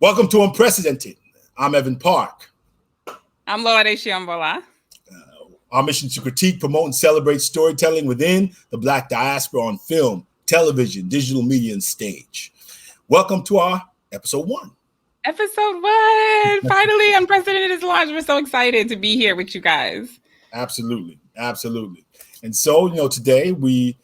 Welcome to Unprecedented. I'm Evan Parke. I'm Lolade Siyonbola. Our mission is to critique, promote, and celebrate storytelling within the Black Diaspora on film, television, digital media, and stage. Welcome to our episode 1. Episode 1! Finally, Unprecedented is launched. We're so excited to be here with you guys. Absolutely. And so, today we,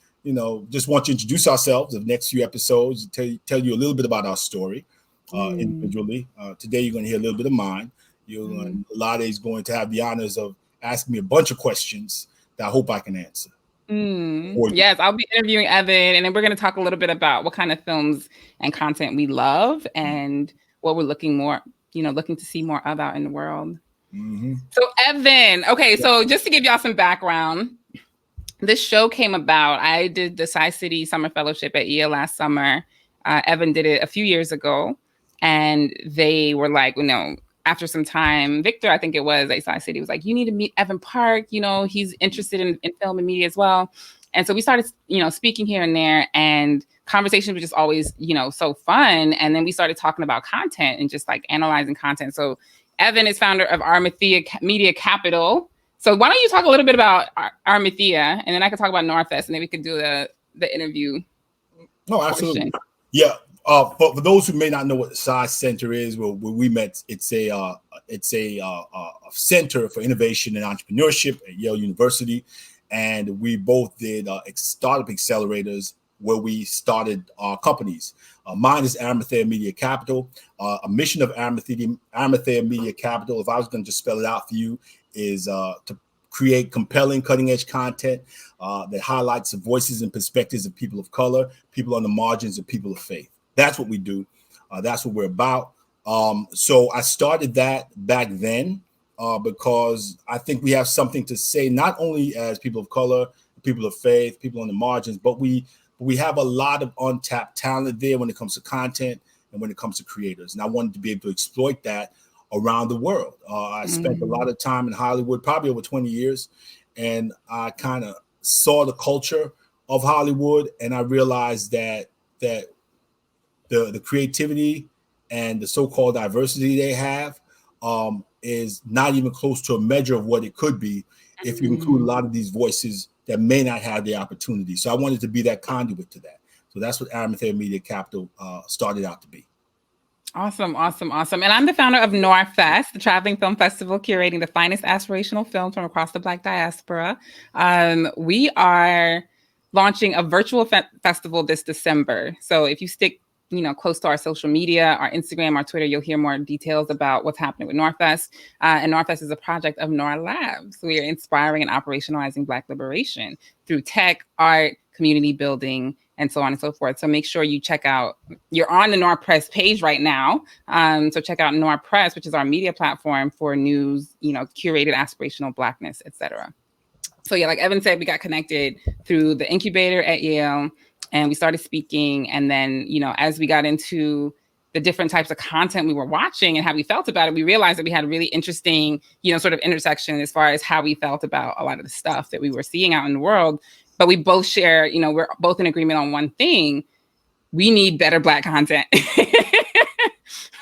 just want to introduce ourselves. The next few episodes, tell you a little bit about our story individually. Today you're going to hear a little bit of mine. Lolade is going to have the honors of asking me a bunch of questions that I hope I can answer. Yes, I'll be interviewing Evan, and then we're going to talk a little bit about what kind of films and content we love and what we're looking to see more of out in the world. So Evan, okay, so just to give y'all some background, this show came about. I did the Sci-City Summer Fellowship at Yale last summer. Evan did it a few years ago, and they were like, after some time, Victor, I think it was, at Sci-City, was like, you need to meet Evan Parke. He's interested in film and media as well. And so we started, speaking here and there, and conversations were just always, so fun. And then we started talking about content and just like analyzing content. So Evan is founder of Armathea Media Capital. So why don't you talk a little bit about Armathea, and then I can talk about Noir Fest, and then we can do the interview. Oh, absolutely. Portion. Yeah. For those who may not know what the Sci Center is, where we met, it's a center for innovation and entrepreneurship at Yale University, and we both did startup accelerators where we started our companies. Mine is Armathea Media Capital. A mission of Armathea Media Capital, if I was going to just spell it out for you, is to create compelling, cutting-edge content that highlights the voices and perspectives of people of color, people on the margins, and people of faith. That's what we do. That's what we're about. So I started that back then because I think we have something to say, not only as people of color, people of faith, people on the margins, but we have a lot of untapped talent there when it comes to content and when it comes to creators. And I wanted to be able to exploit that around the world. I spent a lot of time in Hollywood, probably over 20 years, and I kind of saw the culture of Hollywood, and I realized that the creativity and the so-called diversity they have is not even close to a measure of what it could be if you include a lot of these voices that may not have the opportunity. So I wanted to be that conduit to that. So that's what Armathea Media Capital started out to be. Awesome. And I'm the founder of Noir Fest, the traveling film festival curating the finest aspirational films from across the Black Diaspora. We are launching a virtual festival this December. So if you stick close to our social media, our Instagram, our Twitter, you'll hear more details about what's happening with Noir Fest. And Noir Fest is a project of Noir Labs. We are inspiring and operationalizing Black liberation through tech, art, community building, and so on and so forth. So make sure you check out, you're on the Noir Press page right now. So check out Noir Press, which is our media platform for news, curated aspirational Blackness, etc. So yeah, like Evan said, we got connected through the incubator at Yale, and we started speaking. And then, as we got into the different types of content we were watching and how we felt about it, we realized that we had a really interesting, sort of intersection as far as how we felt about a lot of the stuff that we were seeing out in the world. But we both share, we're both in agreement on one thing. We need better Black content.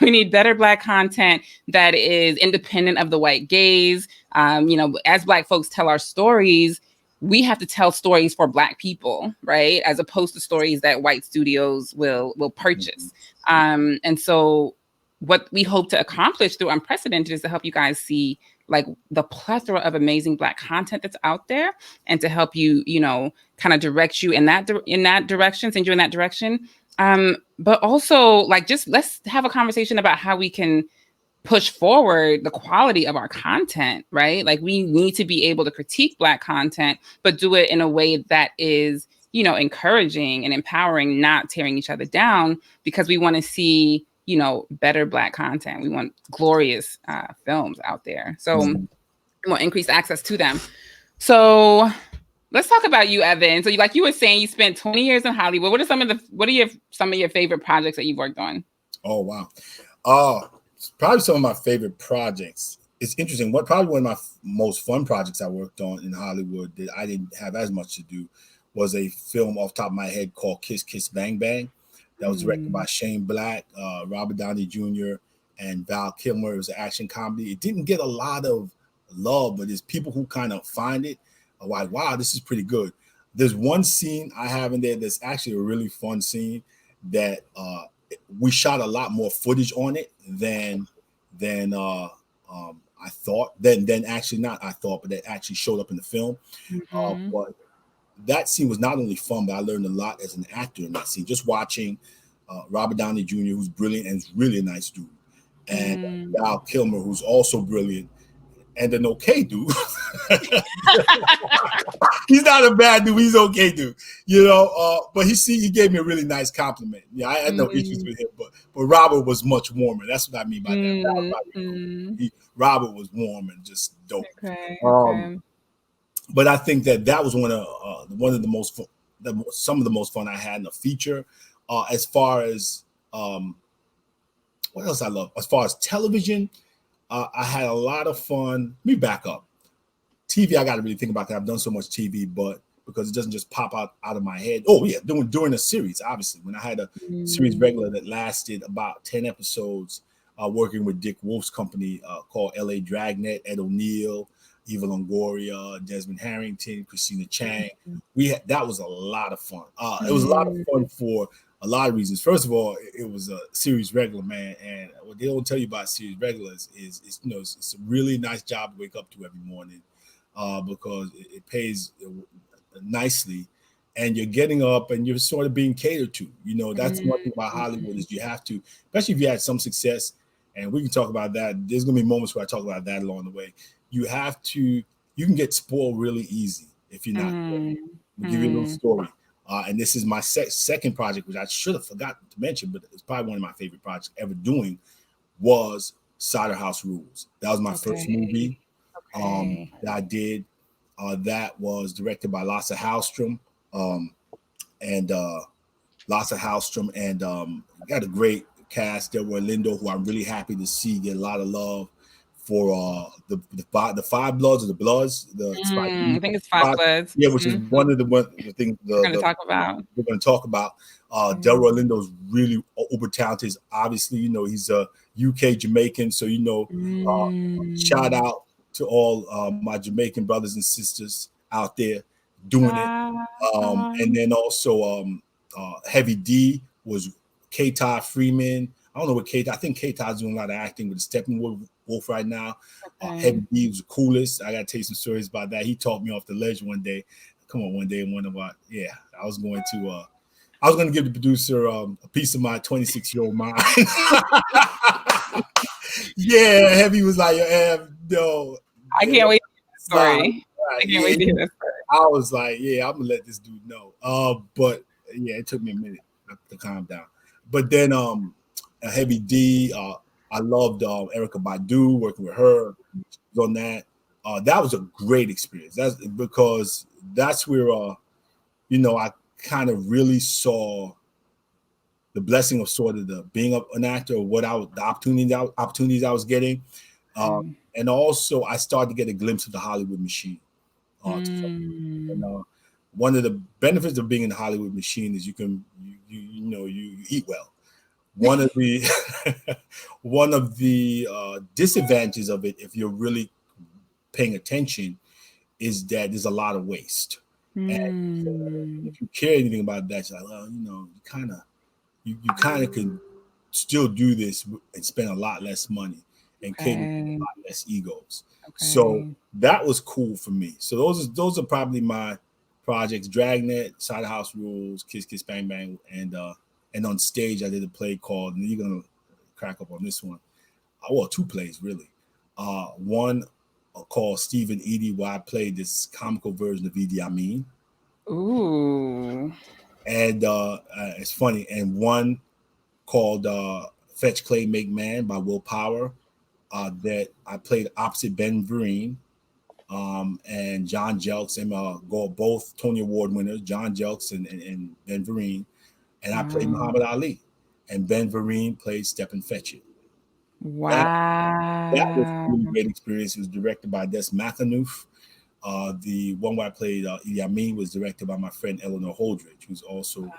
We need better Black content that is independent of the white gaze. As Black folks tell our stories, we have to tell stories for Black people, right? As opposed to stories that white studios will purchase. And so what we hope to accomplish through Unprecedented is to help you guys see like the plethora of amazing Black content that's out there, and to help you, kind of direct you in that direction, send you in that direction. But also like, just let's have a conversation about how we can push forward the quality of our content, right? Like we need to be able to critique Black content, but do it in a way that is, encouraging and empowering, not tearing each other down, because we want to see, better Black content. We want glorious films out there. So we want increased access to them. So let's talk about you, Evan. So like you were saying, you spent 20 years in Hollywood. What are some of your favorite projects that you've worked on? Oh, wow. Probably some of my favorite projects. It's interesting. Probably one of my most fun projects I worked on in Hollywood that I didn't have as much to do was a film off the top of my head called Kiss Kiss Bang Bang that was directed by Shane Black, Robert Downey Jr., and Val Kilmer. It was an action comedy. It didn't get a lot of love, but there's people who kind of find it like, wow, this is pretty good. There's one scene I have in there that's actually a really fun scene that we shot a lot more footage on it than I thought. Then actually not I thought, but that actually showed up in the film. But that scene was not only fun, but I learned a lot as an actor in that scene. Just watching Robert Downey Jr., who's brilliant and is really a nice dude, and Val Kilmer, who's also brilliant and an okay dude. He's not a bad dude. He's okay dude, but he gave me a really nice compliment. Yeah, I had no issues with him, but Robert was much warmer. That's what I mean by that. Robert was warm and just dope. Okay. But I think that was one of the most some of the most fun I had in a feature. As far as what else I love? As far as television, I had a lot of fun. Let me back up. TV, I got to really think about that. I've done so much TV, but because it doesn't just pop out of my head. Oh yeah, during a series, obviously, when I had a series regular that lasted about 10 episodes, working with Dick Wolf's company called LA Dragnet, Ed O'Neill, Eva Longoria, Desmond Harrington, Christina Chang. That was a lot of fun. It was a lot of fun for a lot of reasons. First of all, it was a series regular, man, and what they don't tell you about series regulars is it's a really nice job to wake up to every morning, because it pays nicely, and you're getting up and you're sort of being catered to. That's one thing about Hollywood is you have to, especially if you had some success, and we can talk about that. There's gonna be moments where I talk about that along the way. You can get spoiled really easy if you're not. I'll give you a little story. And this is my second project, which I should have forgotten to mention, but it's probably one of my favorite projects ever doing, was Cider House Rules. That was my first movie that I did. That was directed by Lasse Hallström, and got a great cast. Delroy Lindo, who I'm really happy to see get a lot of love for the Five Bloods or the Bloods. I think it's Five Bloods. Yeah, which is one of the things we're going to talk about. We're going to talk about. Delroy Lindo is really uber talented. Obviously, he's a UK Jamaican, so shout out to all my Jamaican brothers and sisters out there doing it. And then also Heavy D was K-Todd Freeman. I don't know what I think K-Todd's doing a lot of acting with Steppenwolf right now. Heavy D was the coolest. I got to tell you some stories about that. He talked me off the ledge one day. One day in one of our, I was going to give the producer a piece of my 26-year-old mind. Yeah, Heavy was like, no. I can't wait to hear the story. I can't wait to hear this story. I was like, I'm going to let this dude know. But it took me a minute to calm down. But then Heavy D, I loved Erykah Badu, working with her on that. That was a great experience. That's because that's where I kind of really saw the blessing of sort of the being an actor, the opportunities I was getting, and also I started to get a glimpse of the Hollywood machine. And one of the benefits of being in the Hollywood machine is you eat well. One of the disadvantages of it, if you're really paying attention, is that there's a lot of waste. And if you care anything about that, you're like, well, you kind of can still do this and spend a lot less money and cater to a lot less egos. So that was cool for me. So those are probably my projects: Dragnet, Cider House Rules, Kiss Kiss Bang Bang, and on stage I did a play called, and you're gonna crack up on this one. Well, two plays really. One called Steve and Edie, where I played this comical version of Idi Amin. Ooh. And it's funny. And one called Fetch Clay Make Man by Will Power, that I played opposite Ben Vereen and John Jelks, and both Tony Award winners, John Jelks and Ben Vereen. And I played Muhammad Ali, and Ben Vereen played Step and Fetch It. Wow. That was a really great experience. It was directed by Des McAnuff. The one where I played Idi Amin was directed by my friend Eleanor Holdridge, who's also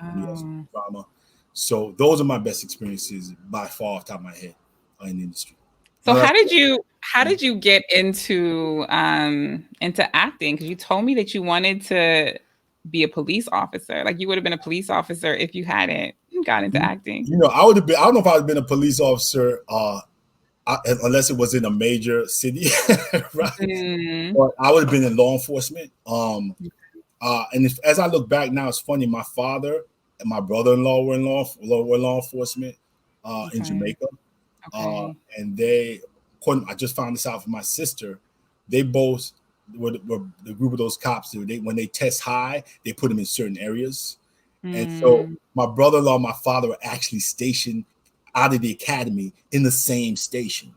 drama. So those are my best experiences by far off the top of my head in the industry. So how did you get into acting? Because you told me that you wanted to be a police officer. Like you would have been a police officer if you hadn't got into acting. I would have been. I don't know if I would have been a police officer unless it was in a major city, right? Mm. But I would have been in law enforcement. As I look back now, it's funny. My father and my brother-in-law were in law enforcement in Jamaica, and I just found this out from my sister. They both were the group of those cops. When they test high, they put them in certain areas, and so my brother-in-law and my father were actually stationed out of the academy in the same station.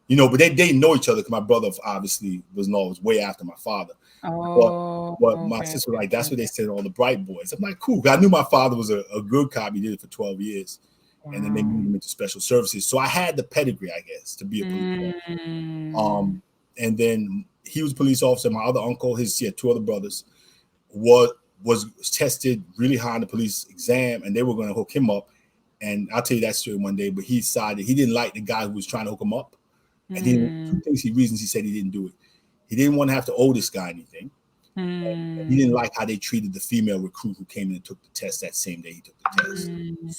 But they know each other because my brother obviously was way after my father. But my sister was like, that's what they said, all the bright boys. I'm like, cool. I knew my father was a good cop. He did it for 12 years. Wow. And then they moved him into special services. So I had the pedigree, I guess, to be a police officer. And then he was a police officer. My other uncle, he had two other brothers, was tested really high on the police exam, and they were going to hook him up. And I'll tell you that story one day, but he decided he didn't like the guy who was trying to hook him up. And reasons he said he didn't do it. He didn't want to have to owe this guy anything. And he didn't like how they treated the female recruit who came in and took the test that same day he took the test.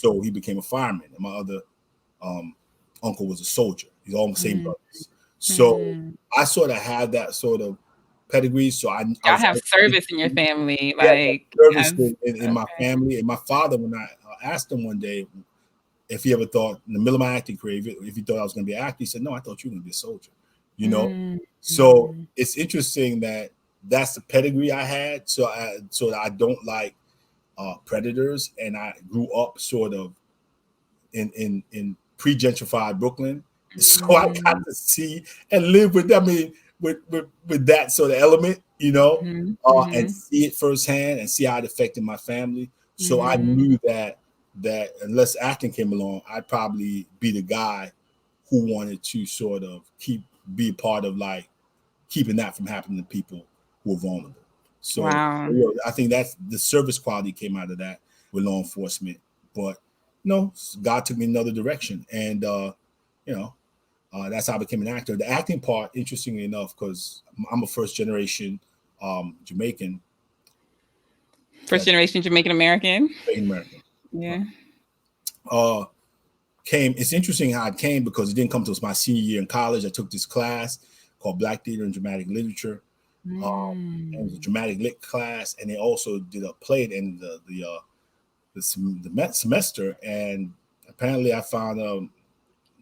So he became a fireman. And my other uncle was a soldier. He's all the same brothers. So I sort of had that sort of pedigree. So I have service in your family, service in my family. And my father, when I asked him one day if he ever thought in the middle of my acting career, if he thought I was going to be an actor, he said, "No, I thought you were going to be a soldier." So it's interesting that that's the pedigree I had. So I don't like predators, and I grew up sort of in pre-gentrified Brooklyn. So I got to see and live with, with that sort of element, and see it firsthand and see how it affected my family. So I knew that unless acting came along, I'd probably be the guy who wanted to sort of be part of like keeping that from happening to people who are vulnerable. So I think that's the service quality came out of that with law enforcement. But God took me another direction, and that's how I became an actor. The acting part, interestingly enough, because I'm a first generation Jamaican. First generation Jamaican American. Yeah. It's interesting how it came because it didn't come to my senior year in college. I took this class called Black Theater and Dramatic Literature. And it was a dramatic lit class, and they also did a play at the end of the semester. And apparently, I found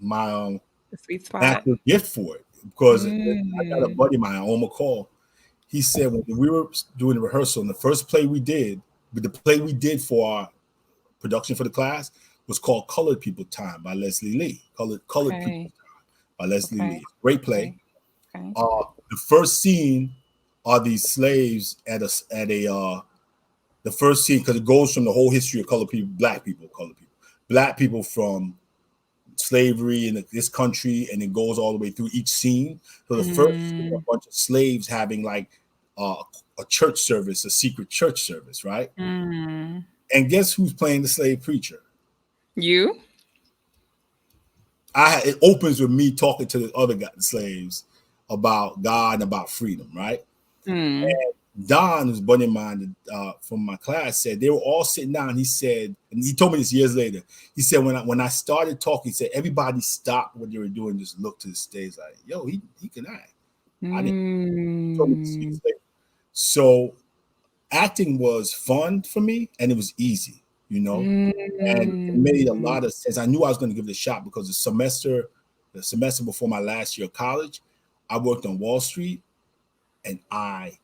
my sweet spot active gift for it because I got a buddy of mine, Omar Call. He said when we were doing the rehearsal, and the first play we did, for our production for the class was called Colored People Time by Leslie Lee. Colored People Time by Leslie Lee. Great play. The first scene are these slaves at the first scene, because it goes from the whole history of colored people, black people from slavery in this country, and it goes all the way through each scene. So the first scene, a bunch of slaves having like a church service, a secret church service, right? And guess who's playing the slave preacher? You. It opens with me talking to the other slaves about God and about freedom, right? And Don, who's a buddy of mine from my class, said they were all sitting down. He said, and he told me this years later. He said when I started talking, he said everybody stopped what they were doing, just looked to the stage like, "Yo, he can act." I didn't. Told me to see this later. So acting was fun for me, and it was easy, and it made a lot of sense. I knew I was going to give it a shot because the semester before my last year of college, I worked on Wall Street, and I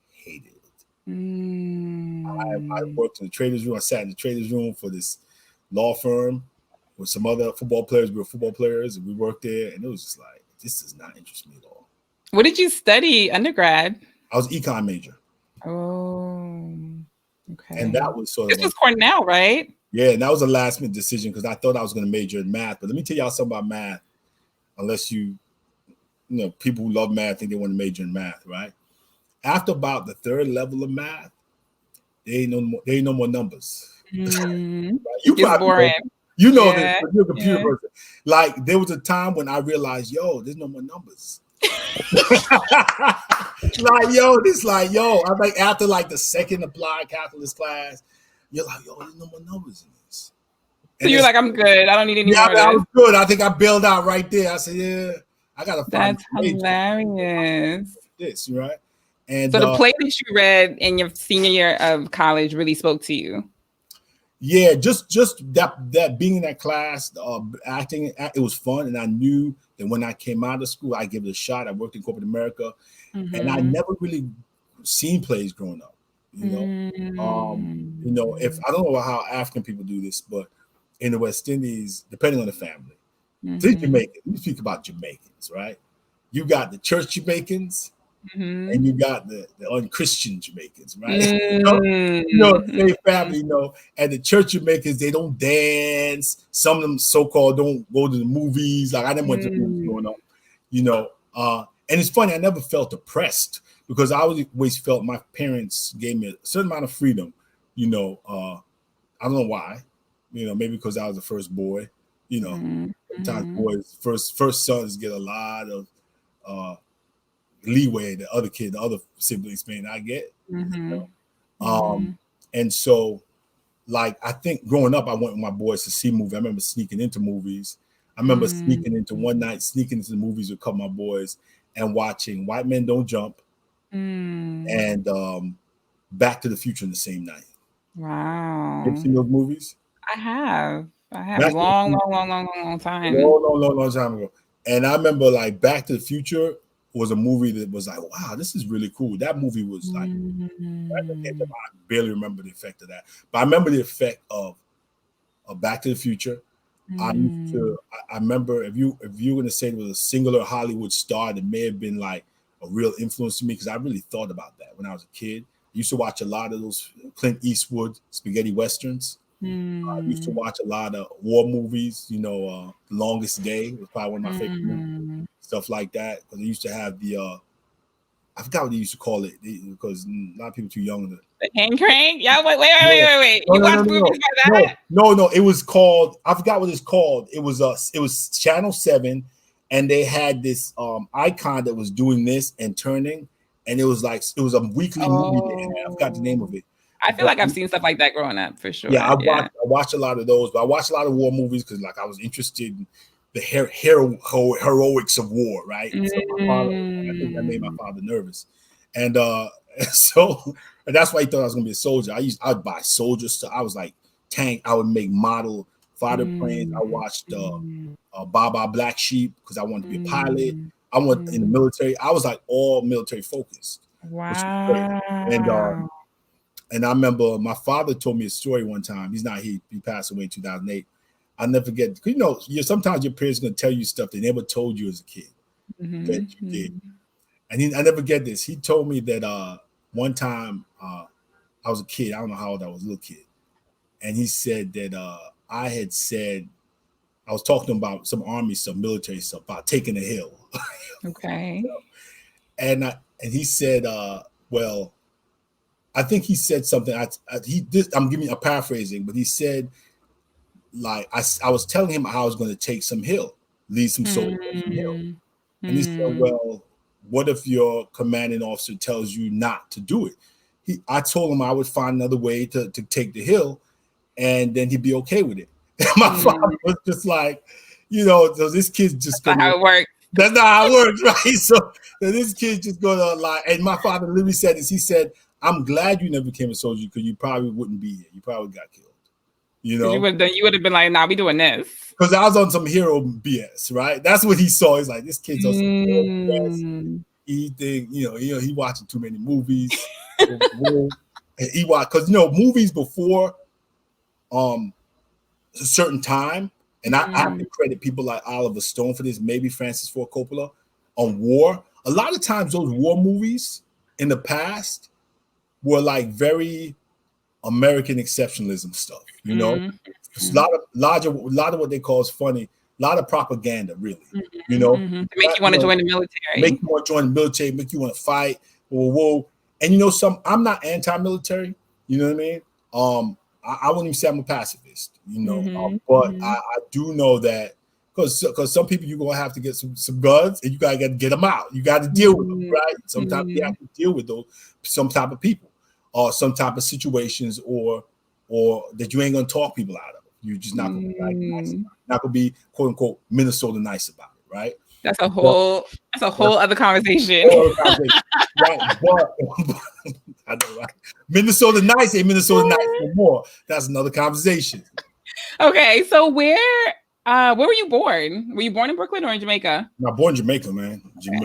hated it. I worked in the traders room. I sat in the traders room for this law firm with some other football players. We were football players, and we worked there, and it was just like, this does not interest me at all. What did you study undergrad? I was an econ major. Oh, okay. And that was this was Cornell, right? Yeah, and that was a last minute decision because I thought I was going to major in math. But let me tell y'all something about math. Unless people who love math think they want to major in math, right? After about the third level of math, there ain't no more numbers. Mm. You It's probably boring. you know Yeah, this, but you're a computer yeah. person. Like there was a time when I realized, yo, there's no more numbers. Like yo, this like yo. I think after like the second applied calculus class, you're like, yo, there's no more numbers in this. So And you're it's like, I'm good. I don't need any yeah, more of I this. was good. I think I bailed out right there. I said, yeah, I gotta find That's a major. hilarious. This right, and So the play that you read in your senior year of college really spoke to you. yeah, just that being in that class, acting, it was fun, and I knew that when I came out of school, I give it a shot. I worked in corporate America, and I never really seen plays growing up. If I don't know how African people do this, but in the West Indies, depending on the family, Jamaican. Let me speak about Jamaicans, right? You got the church Jamaicans, and you got the unchristian Jamaicans, right? Same family, and the church Jamaicans, they don't dance. Some of them so-called don't go to the movies. Like I never went to the movies growing up, and it's funny, I never felt oppressed because I always felt my parents gave me a certain amount of freedom, I don't know why, maybe because I was the first boy, sometimes boys, first sons get a lot of leeway the other siblings may not get. And so like I think growing up I went with my boys to see movies. I remember sneaking into movies. I remember sneaking into the movies with a couple of my boys and watching White Men Don't Jump and Back to the Future in the same night. Wow. Have you seen those movies? I have long time. Long time ago. And I remember like Back to the Future was a movie that was like, wow, this is really cool. That movie was like, I barely remember the effect of that, but I remember the effect of Back to the Future. I remember if you were going to say it was a singular Hollywood star that may have been like a real influence to me, because I really thought about that when I was a kid. I used to watch a lot of those Clint Eastwood spaghetti westerns. I used to watch a lot of war movies. The Longest Day was probably one of my favorite movies. Stuff like that, because they used to have the I forgot what they used to call it, because a lot of people too young to. The hand crank? Yeah, wait. You watch movies by that? No. It was called. I forgot what it's called. It was Channel 7, and they had this icon that was doing this and turning, and it was a weekly movie they had. I forgot the name of it. I feel like I've seen stuff like that growing up for sure. Yeah, I watched a lot of those, but I watched a lot of war movies because like I was interested in the heroics of war, right? So my father, I think that made my father nervous, and so that's why he thought I was gonna be a soldier. I'd buy soldier stuff. I was like tank. I would make model fighter planes. I watched Baba Black Sheep because I wanted to be a pilot. I went in the military. I was like all military focused. Wow. And I remember my father told me a story one time. He's not here. He passed away in 2008. I'll never forget. Sometimes your parents are going to tell you stuff they never told you as a kid that you did. And I never get this. He told me that one time I was a kid. I don't know how old I was, a little kid. And he said that I had said, I was talking about some army stuff, military stuff, about taking a hill. Okay. And he said, well, I think he said something. I'm giving a paraphrasing, but he said, like, I was telling him how I was going to take some hill, lead some soldiers some hill. And he said, well, what if your commanding officer tells you not to do it? I told him I would find another way to take the hill, and then he'd be okay with it. My father was just like, so this kid's just going to. That's not how it works. That's not how it works, right? So this kid's just going to lie. And my father literally said this. He said, I'm glad you never became a soldier because you probably wouldn't be here. You probably got killed. You would have been like, nah, we doing this. Because I was on some hero BS, right? That's what he saw. He's like, this kid's on some hero BS. He think, he watching too many movies. He watch because movies before a certain time, and I have to credit people like Oliver Stone for this, maybe Francis Ford Coppola on war. A lot of times those war movies in the past were like very American exceptionalism stuff, It's a lot of what they call is funny, a lot of propaganda, really, To make you want to join the military. Make you want to join the military, make you want to fight, whoa. And I'm not anti-military, you know what I mean? I wouldn't even say I'm a pacifist, you know, Mm-hmm. but Mm-hmm. I do know that because some people you're gonna have to get some guns and you gotta get them out. You got to deal with them, right? Sometimes you have to deal with those some type of people or some type of situations or that you ain't gonna talk people out of. You're just not gonna be like nice about it. Not gonna be quote unquote Minnesota nice about it, right? That's a But, whole other conversation. right, but I know, right? Minnesota nice ain't Minnesota nice no more. That's another conversation. Okay, so where were you born? Were you born in Brooklyn or in Jamaica? I'm born in Jamaica, man.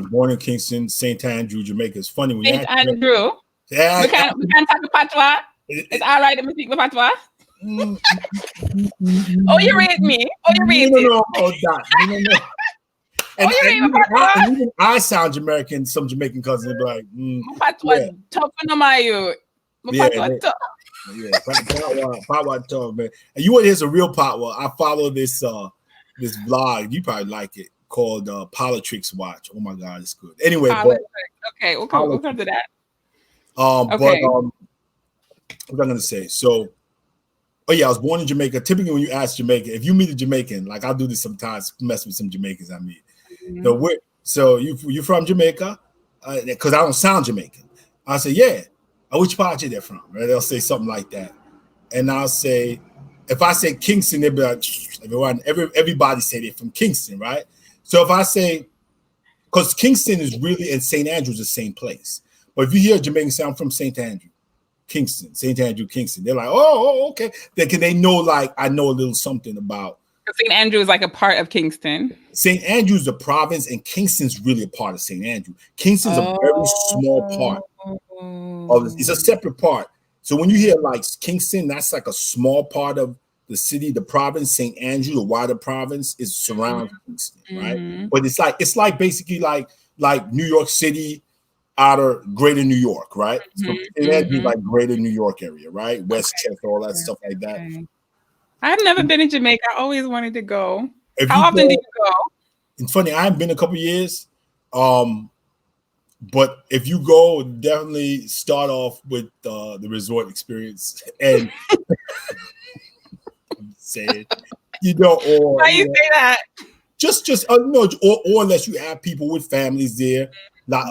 Born in Kingston, St. Andrew, Jamaica. It's funny when you St. ask Andrew. yeah, We can't talk about patois. It's all right if we speak the patois. Oh, you rate me. Oh, you rate it. No, that. No. And, even I sound Jamaican. Some Jamaican cousins be like, patois tough no my you. Patois tough. Yeah, patois tough, man. And you want to hear some real patois? I follow this this vlog. You probably like it called Politics Watch. Oh my God, it's good. Anyway, okay, we'll come to that. Okay. But what was I gonna say? So, oh yeah, I was born in Jamaica. Typically, when you ask Jamaican, if you meet a Jamaican, like I'll do this sometimes, mess with some Jamaicans I meet. Mm-hmm. So you from Jamaica? Because I don't sound Jamaican. I say, yeah. Which part you there from? Right? They'll say something like that, and I'll say, if I say Kingston, they'll be like, everybody say they're from Kingston, right? So if I say, because Kingston is really and St. Andrew's the same place, but if you hear a Jamaican sound from St. Andrew, Kingston, St. Andrew, Kingston, they're like, oh, okay. They know like I know a little something about. St. Andrew is like a part of Kingston. St. Andrew's the province, and Kingston's really a part of St. Andrew. Kingston's a very small part of this. It's a separate part. So when you hear like Kingston, that's like a small part of the city, the province. St. Andrew, the wider province, is surrounding Kingston, right? But it's like basically like New York City, outer greater New York, right? So it'd be like greater New York area, right? Westchester, all that stuff like that. I've never been in Jamaica. I always wanted to go. How often do you go? It's funny, I haven't been a couple years. But if you go, definitely start off with the resort experience. And say it, or why you say that? Just no, or unless you have people with families there.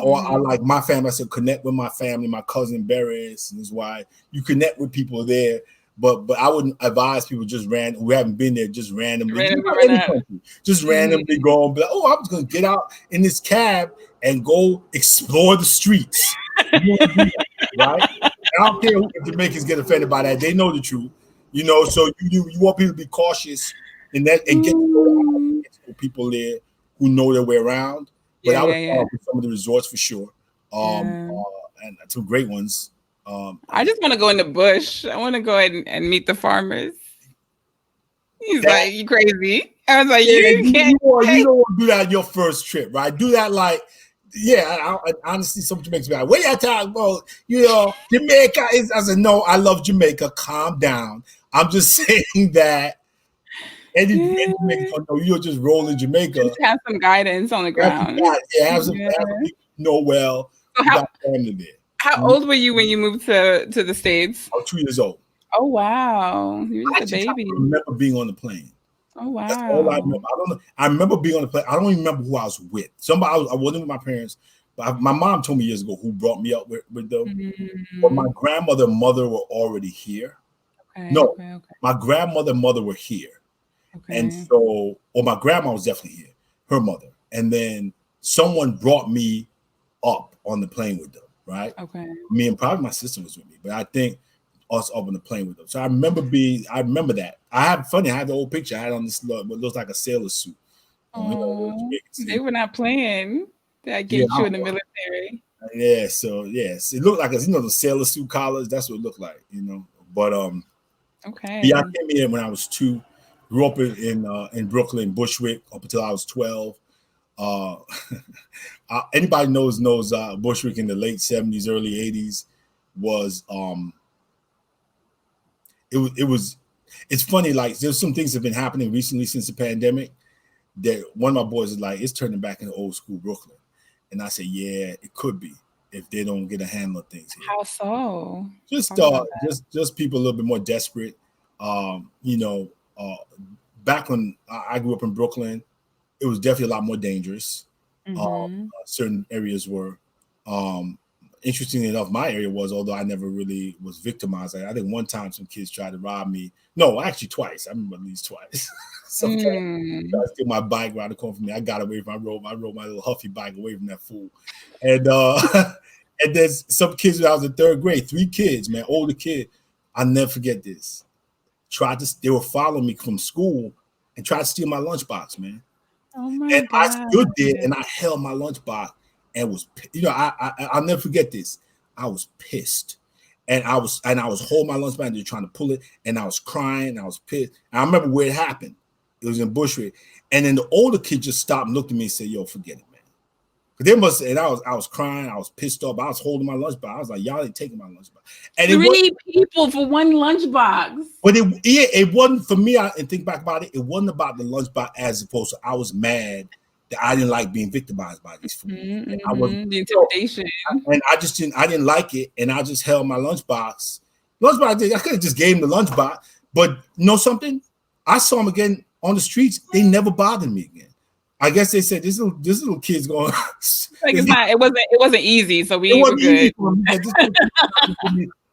Or I like my family. I said connect with my family, my cousin Barris, and is why you connect with people there. But I wouldn't advise people just who haven't been there just randomly randomly go and be like, oh, I'm just gonna get out in this cab and go explore the streets. Right? I don't care if Jamaicans get offended by that. They know the truth. So you want people to be cautious in that and get to know people there who know their way around. But I would start with some of the resorts for sure. And some great ones. I just want to go in the bush. I want to go and meet the farmers. He's like, you crazy? I was like, you don't want to do that on your first trip, right? Do that like, I honestly, some Jamaicans be like, what are you talking about? Jamaica is. I said, no, I love Jamaica. Calm down. I'm just saying that. Jamaica, you're just rolling Jamaica. Just have some guidance on the ground. Have some people know well. So how old were you when you moved to the States? I was 2 years old. Oh wow, you were just a baby. I remember being on the plane. Oh wow, that's all I remember. I don't know. I remember being on the plane. I don't even remember who I was with. I wasn't with my parents, but my mom told me years ago who brought me up with them. But my grandmother and mother were already here. My grandmother and mother were here. And so, my grandma was definitely here, her mother. And then someone brought me up on the plane with them, right? Me and probably my sister was with me, but I think us up on the plane with them. So I remember that. I have the old picture I had on this what looks like a sailor suit. They were not playing. That get you in the military. So yes, it looked like the sailor suit collars. That's what it looked like, But I came here when I was 2. Grew up in Brooklyn, Bushwick, up until I was 12. Anybody knows Bushwick in the late 70s, early 80s was it's funny, like there's some things that have been happening recently since the pandemic that one of my boys is like, it's turning back into old school Brooklyn. And I said, yeah, it could be if they don't get a handle of things here. How so? Just people a little bit more desperate. You know, back when I grew up in Brooklyn, it was definitely a lot more dangerous. Certain areas were. Interestingly enough, my area was, although I never really was victimized. I think one time some kids tried to rob me. No, actually twice. I remember at least twice. Some kids tried to steal my bike around the corner from me. I got away from. I rode my little Huffy bike away from that fool. And and there's some kids when I was in third grade. 3 kids, man, older kid. I'll never forget this. They were following me from school and tried to steal my lunchbox, man. Oh my And God. I stood there and I held my lunchbox and was, you know, I'll never forget this. I was pissed, and I was holding my lunchbox and trying to pull it, and I was crying. I was pissed. And I remember where it happened. It was in Bushwick, and then the older kid just stopped and looked at me and said, "Yo, forget it, man." They must. And I was crying. I was pissed off. I was holding my lunchbox. I was like, "Y'all ain't taking my lunchbox." And 3 people for one lunchbox. But it wasn't for me. And think back about it. It wasn't about the lunchbox as opposed to I was mad that I didn't like being victimized by these fools. I wasn't, the intimidation. And I didn't like it, and I just held my lunchbox. I could have just gave him the lunchbox, but you know something? I saw him again on the streets. They never bothered me again. I guess they said this little kid's going. Like it wasn't easy, so we were good.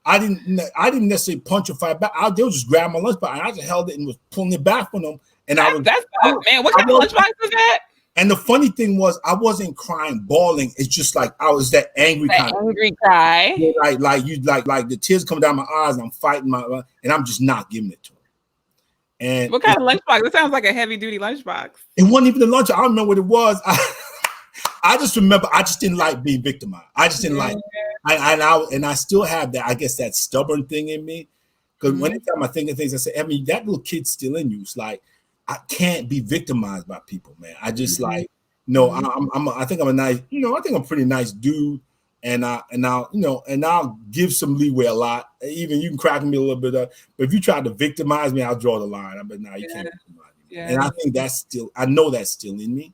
I didn't necessarily punch or fight back. They would just grab my lunchbox, and I just held it and was pulling it back from them. And that's man. What kind of lunchbox is that? And the funny thing was, I wasn't crying, bawling. It's just like I was that angry kind of angry cry. Like the tears come down my eyes, and I'm fighting and I'm just not giving it to him. And what kind of lunchbox? It sounds like a heavy duty lunchbox. It wasn't even a lunch. I don't remember what it was. I just remember I just didn't like being victimized. I just didn't like it. And I still have that, I guess, that stubborn thing in me. Because anytime I think of things, I say, I mean, that little kid's still in you. It's like, I can't be victimized by people, man. I just like, no, I think I'm a nice, I think I'm a pretty nice dude. And I'll give some leeway a lot. Even you can crack me a little bit up. But if you try to victimize me, I'll draw the line. You can't victimize me. And I think I know that's still in me.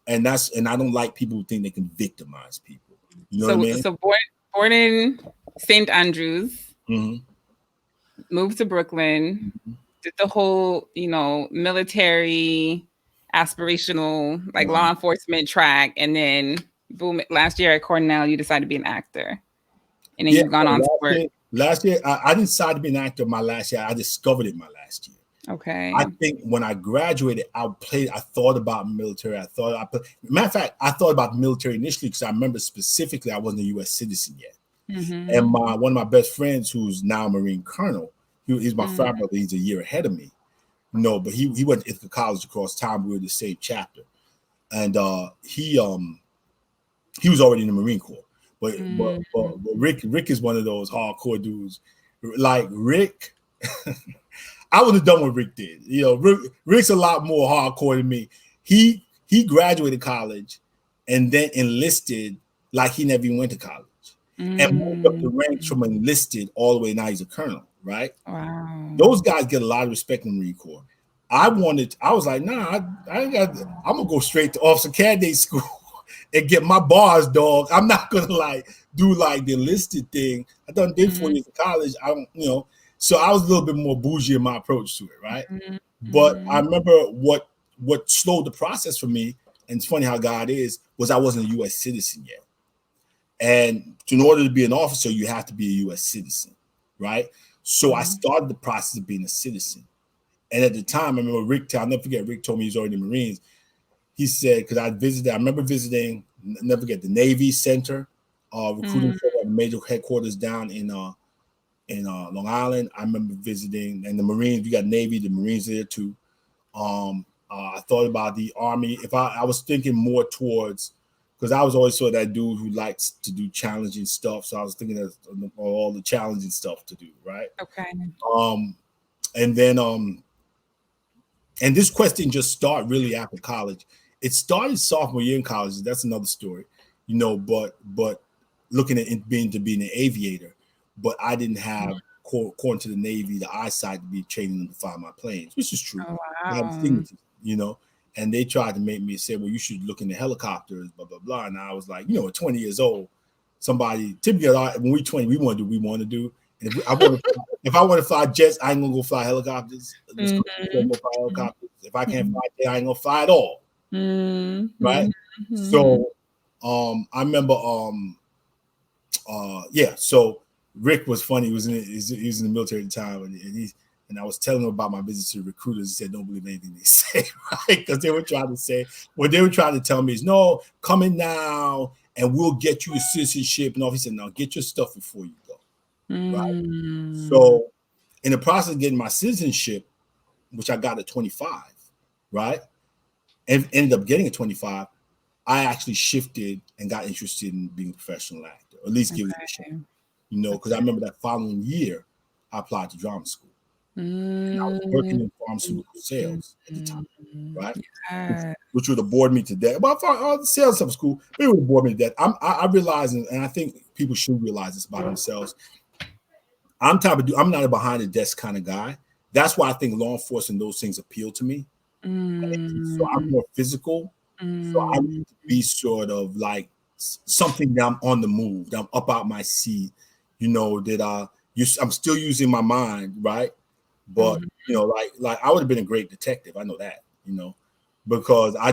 And I don't like people who think they can victimize people. You know what I mean? So born in St. Andrews, moved to Brooklyn, did the whole, military, aspirational, law enforcement track, and then boom, last year at Cornell, you decided to be an actor. And then you've gone on to work. Last year, I didn't decide to be an actor my last year. I discovered it my last year. Okay. I think when I graduated, I thought about military. Matter of fact, I thought about the military initially because I remember specifically I wasn't a U.S. citizen yet. And one of my best friends, who's now a Marine colonel, he's my frat brother. He's a year ahead of me. But he went to Ithaca College across town. We were the same chapter, and he was already in the Marine Corps. But Rick is one of those hardcore dudes. Like Rick, I would have done what Rick did. Rick's a lot more hardcore than me. He graduated college and then enlisted like he never even went to college, and moved up the ranks from enlisted all the way. Now he's a colonel, right? Wow. Those guys get a lot of respect in the Marine Corps. I was like, nah, I'm gonna go straight to officer candidate school and get my bars, dog. I'm not gonna do the enlisted thing. I did 4 years of college. I don't, so I was a little bit more bougie in my approach to it, right? But I remember what slowed the process for me, and it's funny how God is, was I wasn't a U.S. citizen yet. And in order to be an officer, you have to be a U.S. citizen, right? So I started the process of being a citizen. And at the time, I remember I'll never forget, Rick told me he was already in the Marines. He said, because I remember visiting, never forget, the Navy Center, recruiting for the major headquarters down in Long Island. I remember visiting, and the Marines, we got Navy, the Marines there too. I thought about the Army. If I was thinking more towards, because I was always sort of that dude who likes to do challenging stuff. So I was thinking of all the challenging stuff to do, right? Okay. And then, and this quest didn't just start really after college. It started sophomore year in college. That's another story, but looking at being an aviator, but I didn't have, according to the Navy, the eyesight to be training them to fly my planes, which is true. Oh, wow. I had astigmatism, and they tried to make me say, well, you should look into helicopters, blah, blah, blah. And I was like, at 20 years old, somebody, typically when we're 20, we want to do what we want to do. And if I want to fly jets, I ain't gonna go fly helicopters. Mm-hmm. If I can't fly jet, I ain't gonna fly at all. Mm-hmm. Right? Mm-hmm. So I remember so Rick was funny. He was in the military at the time, and I was telling him about my business to recruiters. He said, "Don't believe anything they say," right? Because they were trying to say what they were trying to tell me is, "No, come in now, and we'll get you a citizenship." And all he said, "No, get your stuff before you go." Right? So, in the process of getting my citizenship, which I got at 25, right, and ended up getting at 25, I actually shifted and got interested in being a professional actor, or at least give it a shot. Because I remember that following year, I applied to drama school. And I was working in pharmaceutical sales at the time, right? Which would have bored me to death. But the sales stuff was cool, but it would have bored me to death. I realized, and I think people should realize this about themselves. I'm not a behind the desk kind of guy. That's why I think law enforcement, those things appeal to me. So I'm more physical. So I need to be sort of like something that I'm on the move, that I'm up out my seat, that I'm still using my mind, right? But like I would have been a great detective. I know that, because I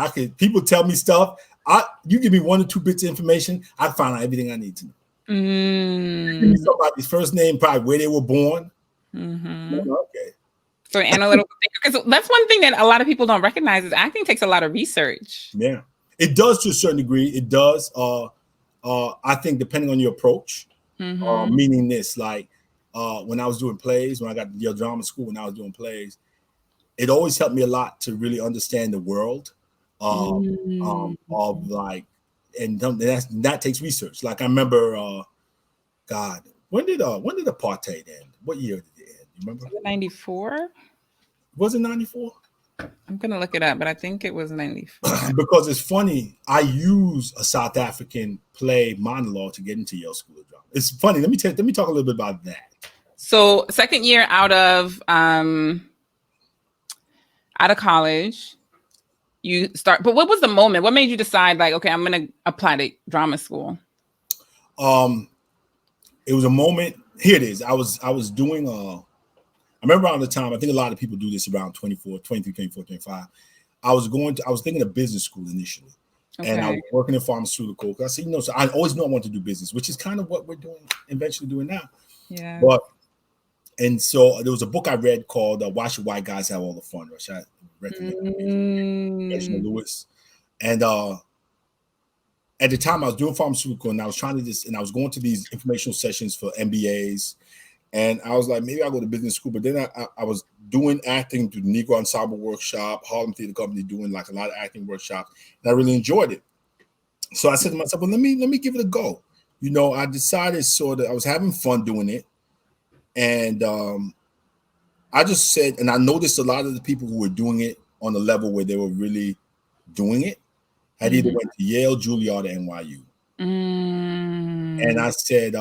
could, people tell me stuff. You give me 1 or 2 bits of information, I find out everything I need to know. Give me somebody's first name, probably where they were born. Okay. So analytical thinker, because that's one thing that a lot of people don't recognize is acting takes a lot of research. Yeah, it does to a certain degree. It does. I think depending on your approach, meaning this, like when I was doing plays, when I got to Yale Drama School, when I was doing plays, it always helped me a lot to really understand the world of like, and that takes research. Like I remember, God, when did apartheid end? What year did it end? You remember? 94. Was it 94? I'm gonna look it up, but I think it was 94. Because it's funny, I use a South African play monologue to get into Yale School of Drama. It's funny. Let me talk a little bit about that. So second year out of college, you start. But what was the moment? What made you decide, like, okay, I'm gonna apply to drama school? It was a moment. Here it is. I was doing I remember around the time, I think a lot of people do this around 23, 24, 25. I was thinking of business school initially. Okay. And I was working in pharmaceutical. I said, so I always knew I wanted to do business, which is kind of what we're eventually doing now. Yeah. And so there was a book I read called Why Should White Guys Have All the Fun? Which I recommend. Reginald Lewis. And at the time I was doing pharmaceutical, and I was and I was going to these informational sessions for MBAs. And I was like, maybe I'll go to business school. But then I was doing acting through the Negro Ensemble Workshop, Harlem Theater Company, doing like a lot of acting workshops. And I really enjoyed it. So I said to myself, well, let me give it a go. I decided I was having fun doing it. And I just said, and I noticed a lot of the people who were doing it on the level where they were really doing it had either went to Yale, Juilliard, or NYU. And I said,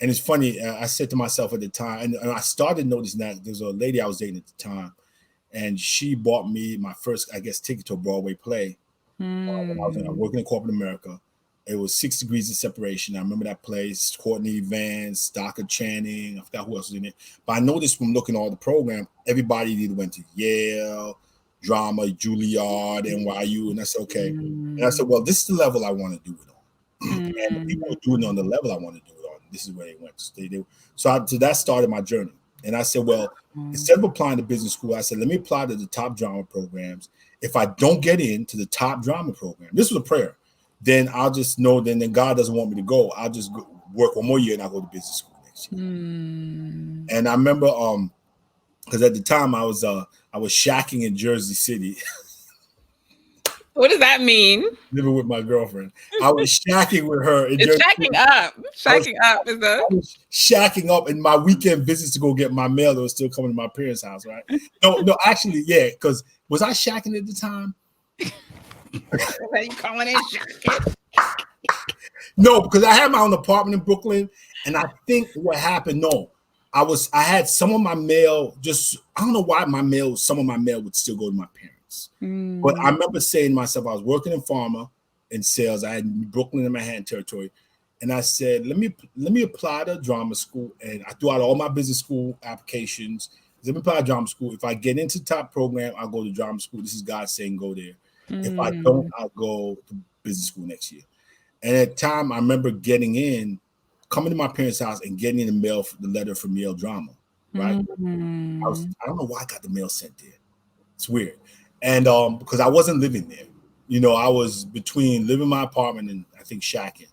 and it's funny, I said to myself at the time, and I started noticing that there's a lady I was dating at the time, and she bought me my first, I guess, ticket to a Broadway play when I was working in corporate America. It was 6 Degrees of Separation. I remember that play. Courtney Vance, Stockard Channing, I forgot who else was in it. But I noticed from looking at all the program, everybody either went to Yale, drama, Juilliard, NYU, and I said, okay. And I said, well, this is the level I want to do it on. And the people who are doing it on the level I want to do it on. This is where they went. So that started my journey. And I said, well, instead of applying to business school, I said, let me apply to the top drama programs. If I don't get into the top drama program, this was a prayer, then I'll just know then God doesn't want me to go. I'll just work 1 more year and I'll go to business school next year. And I remember, because at the time I was shacking in Jersey City. What does that mean? Living with my girlfriend. I was shacking with her. Shacking up. Shacking up is the. I was shacking up in my weekend visits to go get my mail that was still coming to my parents' house, right? No, actually, yeah, because was I shacking at the time? What are you calling it shacking? No, because I had my own apartment in Brooklyn, and I think what happened, I had some of my mail, I don't know why some of my mail would still go to my parents. But I remember saying to myself, I was working in pharma in sales. I had Brooklyn and Manhattan territory. and I said, let me apply to drama school. And I threw out all my business school applications. Let me apply to drama school. If I get into the top program, I'll go to drama school. This is God saying go there. If I don't, I'll go to business school next year. And at the time, I remember coming to my parents' house and getting in the mail the letter from Yale Drama, right? I don't know why I got the mail sent there. It's weird. And because I wasn't living there. I was between living in my apartment and I think shacking.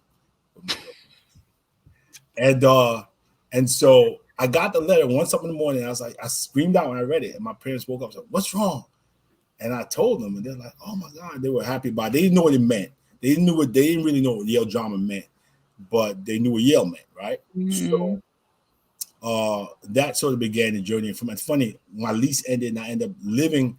And so I got the letter 1 in the morning. I was like, I screamed out when I read it, and my parents woke up and said, "What's wrong?" And I told them, and they're like, "Oh my God!" They were happy about it. They didn't know what it meant. They didn't really know what Yale Drama meant, but they knew what Yale meant, right? So that sort of began the journey. From it's funny, my lease ended, and I ended up living.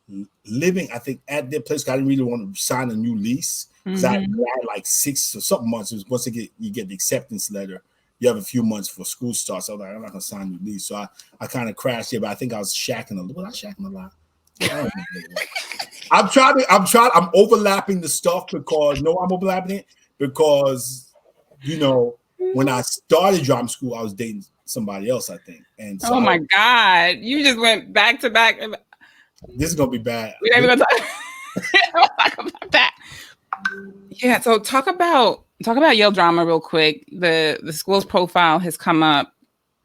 I think at their place. I didn't really want to sign a new lease because I had like 6 or something months. It was once you get the acceptance letter, you have a few months for school starts. So I was like, I'm not gonna sign a new lease. So I kind of crashed here, but I think I was shacking a little. Was I shacking a lot? I'm overlapping the stuff because I'm overlapping it because when I started drama school, I was dating somebody else, I think. And so my God, you just went back to back. This is gonna be bad. We're not even gonna talk about that. Yeah, so talk about Yale Drama real quick. The school's profile has come up,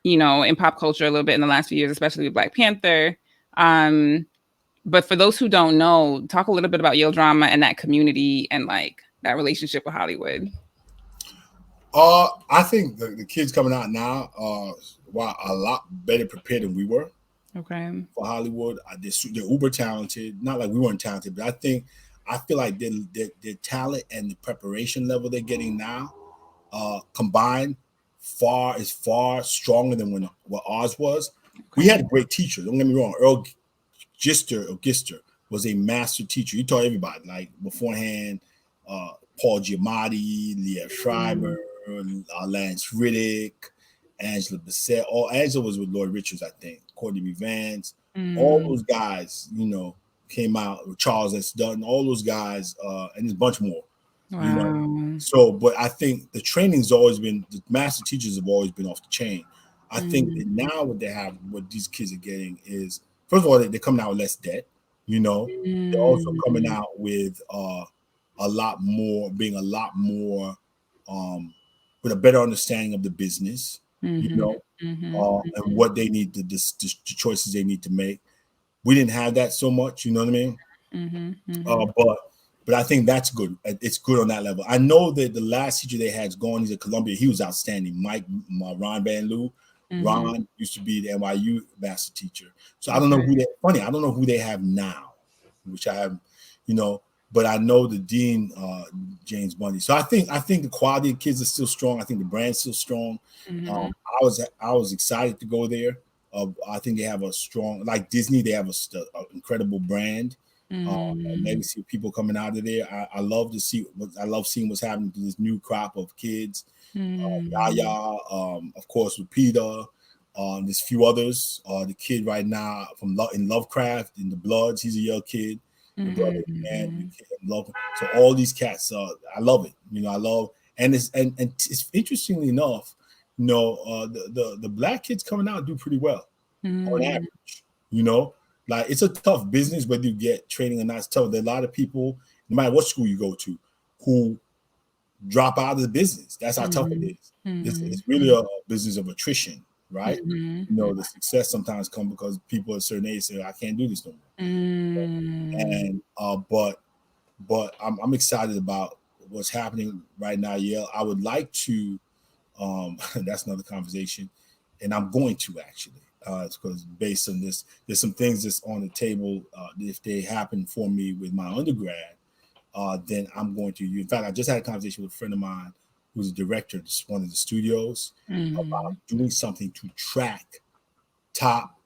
in pop culture a little bit in the last few years, especially with Black Panther. But for those who don't know, talk a little bit about Yale Drama and that community and like that relationship with Hollywood. I think the kids coming out now are a lot better prepared than we were. Okay. For Hollywood, they're uber talented. Not like we weren't talented, but I feel like their talent and the preparation level they're getting now, combined, is far stronger than what ours was. Okay. We had a great teacher. Don't get me wrong. Earl Gister was a master teacher. He taught everybody. Like beforehand, Paul Giamatti, Leah Schreiber, Lance Riddick, Angela Bassett. Angela was with Lloyd Richards, I think. Courtney Vance. All those guys, came out. Charles S. Dutton. All those guys, and there's a bunch more. Wow. So, but I think the training's always been, the master teachers have always been off the chain. I think that now what these kids are getting is, first of all, they're coming out with less debt. They're also coming out with a lot more with a better understanding of the business, and what they need the choices they need to make. We didn't have that so much, you know what I mean? But I think that's good. It's good on that level. I know that the last teacher they had is gone. He's at Columbia. He was outstanding. Ron Van Loo. Ron used to be the NYU master teacher. So I don't know I don't know who they have now, which I have, but I know the dean, James Bundy. So I think the quality of kids is still strong. I think the brand's still strong. I was excited to go there. I think they have a strong, like Disney, they have an incredible brand. Legacy of people coming out of there. I love seeing what's happening to this new crop of kids. Yaya, of course, with Peter. There's a few others. The kid right now in Lovecraft, in the Bloods, he's a young kid. The brother, man, so all these cats, I love it. I love, and it's interestingly enough, the Black kids coming out do pretty well on average. Like it's a tough business, whether you get training or not. It's tough. There are a lot of people, no matter what school you go to, who drop out of the business. That's how tough it is. It's really a business of attrition, right? The success sometimes comes because people at a certain age say, "I can't do this no more." And but I'm excited about what's happening right now. Yale. I would like to. That's another conversation, and I'm going to actually. It's because based on this, there's some things that's on the table. If they happen for me with my undergrad, then I'm going to. In fact, I just had a conversation with a friend of mine who's a director of one of the studios about doing something to track top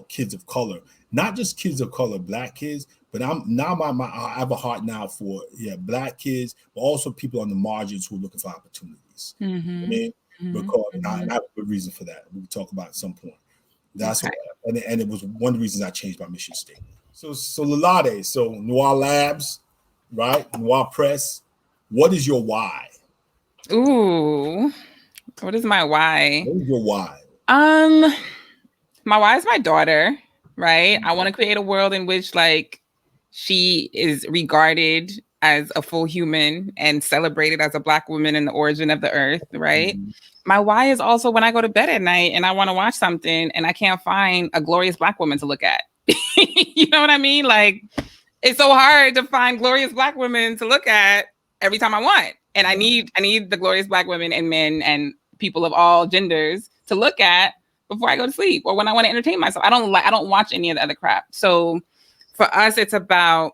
kids of color, not just kids of color, Black kids, but I have a heart now for Black kids, but also people on the margins who are looking for opportunities. Because I have a good reason for that. We can talk about it at some point. That's okay. And it was one of the reasons I changed my mission statement. So Lolade, Noir Labs, right? Noir Press. What is your why? Ooh, what is my why? What is your why? My why is my daughter, right? I want to create a world in which like she is regarded as a full human and celebrated as a Black woman in the origin of the earth, right? Mm-hmm. My why is also when I go to bed at night and I want to watch something and I can't find a glorious Black woman to look at. You know what I mean? Like, it's so hard to find glorious Black women to look at every time I want. And I need the glorious Black women and men and people of all genders to look at before I go to sleep or when I want to entertain myself. I don't watch any of the other crap. So for us, it's about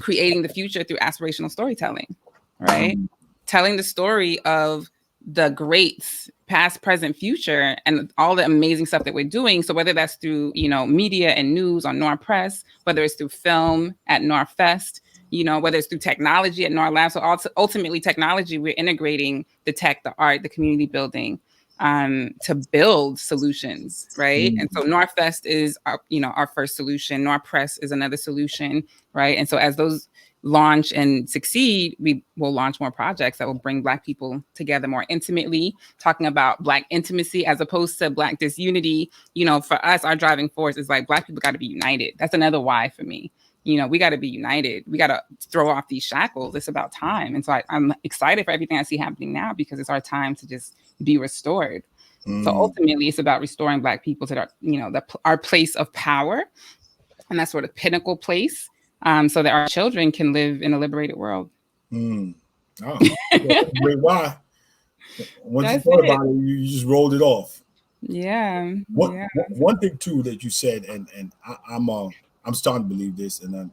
creating the future through aspirational storytelling, right? Mm-hmm. Telling the story of the greats, past, present, future, and all the amazing stuff that we're doing. So whether that's through, media and news on Noir Press, whether it's through film at Noir Fest, whether it's through technology at Noir Lab. So ultimately technology, we're integrating the tech, the art, the community building, to build solutions, right? Mm-hmm. And so Noir Fest is our first solution. Noir Press is another solution, right? And so as those launch and succeed, we will launch more projects that will bring Black people together more intimately, talking about Black intimacy as opposed to Black disunity. For us, our driving force is like Black people got to be united. That's another why for me. We got to be united. We got to throw off these shackles. It's about time. And so I'm excited for everything I see happening now because it's our time to just be restored. So ultimately, it's about restoring Black people to our place of power. And that's sort of pinnacle place. So that our children can live in a liberated world. Oh, great why. Once you thought about it, you just rolled it off. Yeah. One thing too that you said, and I'm starting to believe this, and I'm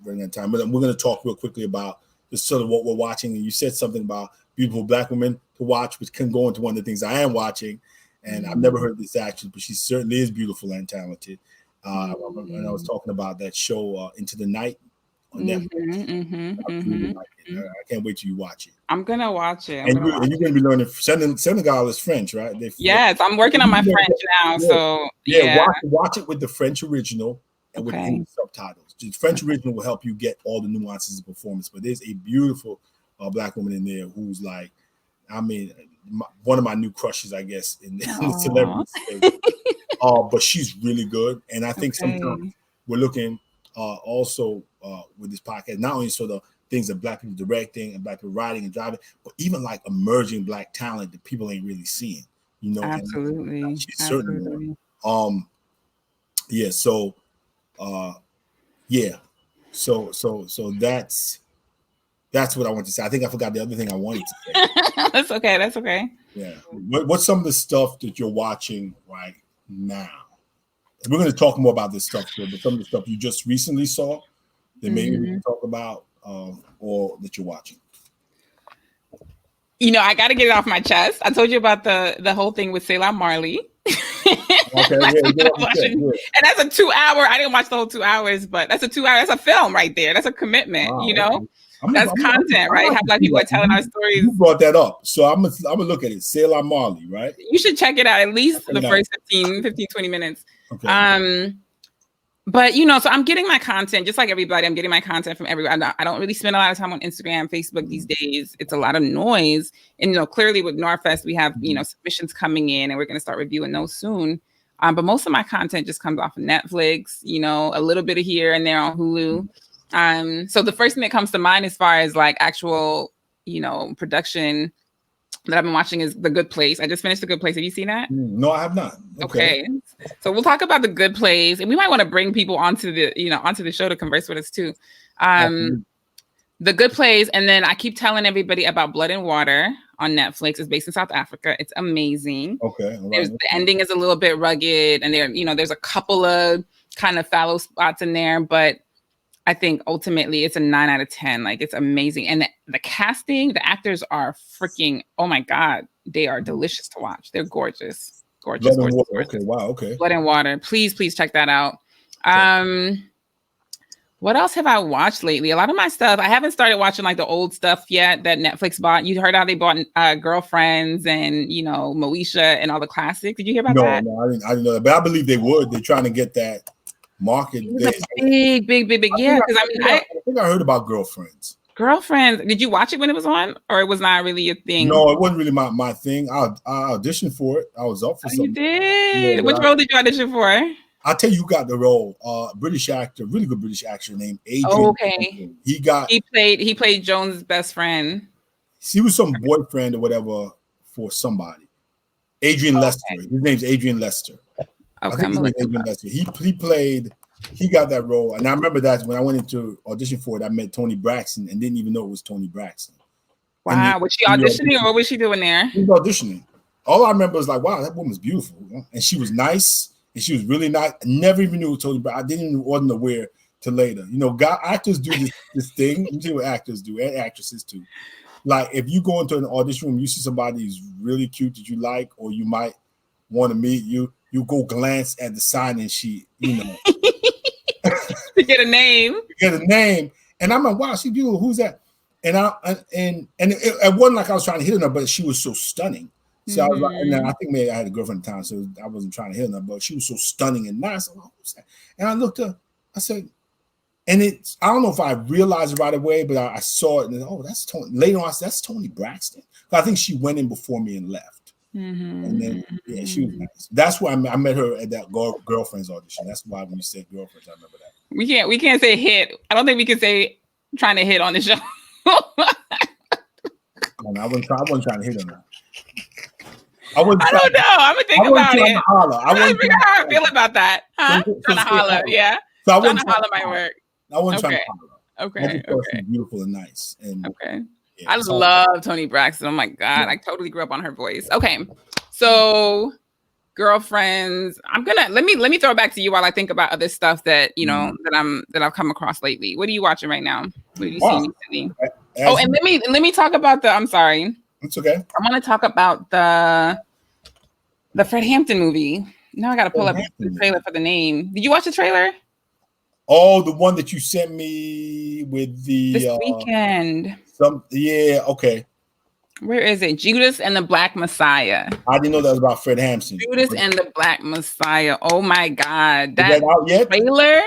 running out of time, but we're going to talk real quickly about just sort of what we're watching. And you said something about beautiful Black women to watch, which can go into one of the things I am watching. And I've never heard this actress, but she certainly is beautiful and talented. And I was talking about that show Into the Night on Netflix. I can't wait till you watch it. I'm gonna watch it. And you're going to be learning Senegal is French, right? Yes, I'm working on my French now. So watch it with the French original and with English subtitles. The French original will help you get all the nuances of performance. But there's a beautiful Black woman in there who's like, one of my new crushes, I guess, in the celebrity space. But she's really good. And I think sometimes we're looking also with this podcast, not only sort of things that Black people directing and Black people writing and driving, but even like emerging Black talent that people ain't really seeing, Absolutely. And she's certainly So that's what I want to say. I think I forgot the other thing I wanted to say. That's okay. Yeah. What's some of the stuff that you're watching right now? We're going to talk more about this stuff too, but some of the stuff you just recently saw that maybe we can talk about or that you're watching. I got to get it off my chest. I told you about the whole thing with Selah Marley. Okay, and that's a 2 hour. I didn't watch the whole 2 hours, but that's a 2 hour. That's a film right there. That's a commitment. Wow, that's content, right? How Black people are telling our stories. You brought that up, so I'm gonna look at it. Selah Marley, right? You should check it out at least the first 15, 20 minutes. Okay. But so I'm getting my content just like everybody. I'm getting my content from everywhere. I don't really spend a lot of time on Instagram, Facebook these days. It's a lot of noise. And clearly with Noir Fest, we have submissions coming in, and we're going to start reviewing those soon. But most of my content just comes off of Netflix. A little bit of here and there on Hulu. So the first thing that comes to mind as far as like actual production that I've been watching is The Good Place. I just finished The Good Place. Have you seen that? No, I have not. Okay. So we'll talk about The Good Place, and we might want to bring people onto the show to converse with us too. The Good Place, and then I keep telling everybody about Blood and Water on Netflix. It's based in South Africa. It's amazing. Okay. The ending is a little bit rugged, and there's a couple of kind of fallow spots in there, but I think ultimately it's a 9 out of 10. Like, it's amazing. And the casting, the actors are freaking, oh my God, they are delicious to watch. They're gorgeous. Gorgeous. Okay. Wow. Okay. Blood and Water. Please check that out. What else have I watched lately? A lot of my stuff, I haven't started watching like the old stuff yet that Netflix bought. You heard how they bought Girlfriends and, Moesha and all the classics. Did you hear about that? No, I didn't know that. But I believe they would. They're trying to get that market. Big. Yeah, because I think I heard about Girlfriends. Girlfriends. Did you watch it when it was on, or it was not really a thing? No, it wasn't really my thing. I auditioned for it. I was up for Oh, you something. Yeah, did. Which role did you audition for? I'll tell you who got the role. British actor, really good British actor named Oh, Adrian. okay. He played Jones' best friend. He was some boyfriend or whatever for somebody. Adrian Lester. His name's Adrian Lester. Okay, I think his name's Adrian Lester. He got that role. And I remember that when I went into audition for it, I met Toni Braxton and didn't even know it was Toni Braxton. Wow. Was she auditioning or what was she doing there? She was auditioning. All I remember was like, wow, that woman's beautiful. And she was nice. And she was really nice. I never even knew Toni Braxton. I wasn't aware till later. Actors do this thing. Let me tell you what actors do, and actresses too. Like if you go into an audition room, you see somebody who's really cute that you like, or you might want to meet you go glance at the sign-in sheet, to get a name. And I'm like, wow, she's beautiful. Who's that? And it wasn't like I was trying to hit on her, but she was so stunning. So I was like, and I think maybe I had a girlfriend at the time, so I wasn't trying to hit on her, but she was so stunning and nice. I was like, who's that? And I looked up, I said, and I don't know if I realized it right away, but I saw it and that's Toni. Later on, I said, that's Toni Braxton. I think she went in before me and left. And then she was nice. That's why I met her at that girlfriend's audition. That's why when you said girlfriends, I remember that. We can't say hit. I don't think we can say trying to hit on the show. I wasn't trying to hit on that. I don't know. I'm gonna think about it. I'm trying to figure out how I feel about that. Huh? Trying to holler, yeah. So I trying to holler might work. I wasn't trying to holler. Okay. She's beautiful and nice. And I love Toni Braxton. Oh my God. I totally grew up on her voice. Okay. So girlfriends, let me throw it back to you while I think about other stuff that, that I've come across lately. What are you watching right now? What have you seen recently? And let me talk about I'm sorry. It's okay. I want to talk about the Fred Hampton movie. Now I got to pull up the trailer for the name. Did you watch the trailer? Oh, the one that you sent me with this weekend. Okay. Where is it? Judas and the Black Messiah. I didn't know that was about Fred Hampton. Judas and the Black Messiah. Oh my God. Is that out yet? Trailer?